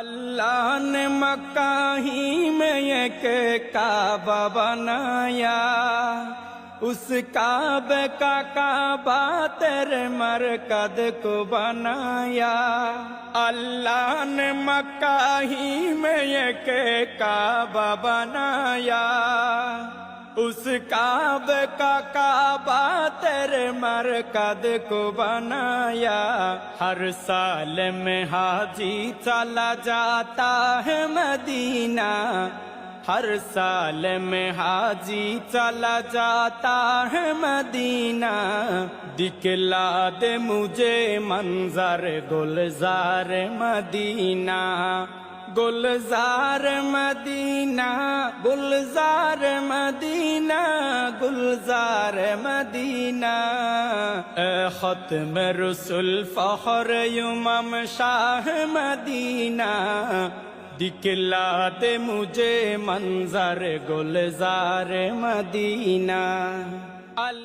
अल्लाह ने मक्का ही में एक काबा बनाया, उस काबे का काबा तेरे मरकद को बनाया। अल्लाह ने मक्का ही में एक काबा बनाया, उस काबे का काबा तेरे मरकद को बनाया। हर साल में हाजी चला जाता है मदीना, हर साल में हाजी चला जाता है मदीना। दिखला दे मुझे मंजर गुलजार मदीना, गुलजार मदीना, गुलजार मदीना, गुलजार मदीना। ख़त्म रसूल फ़ख्र उम्म शाह मदीना, दिखला दे मुझे मंजर गुलजार मदीना।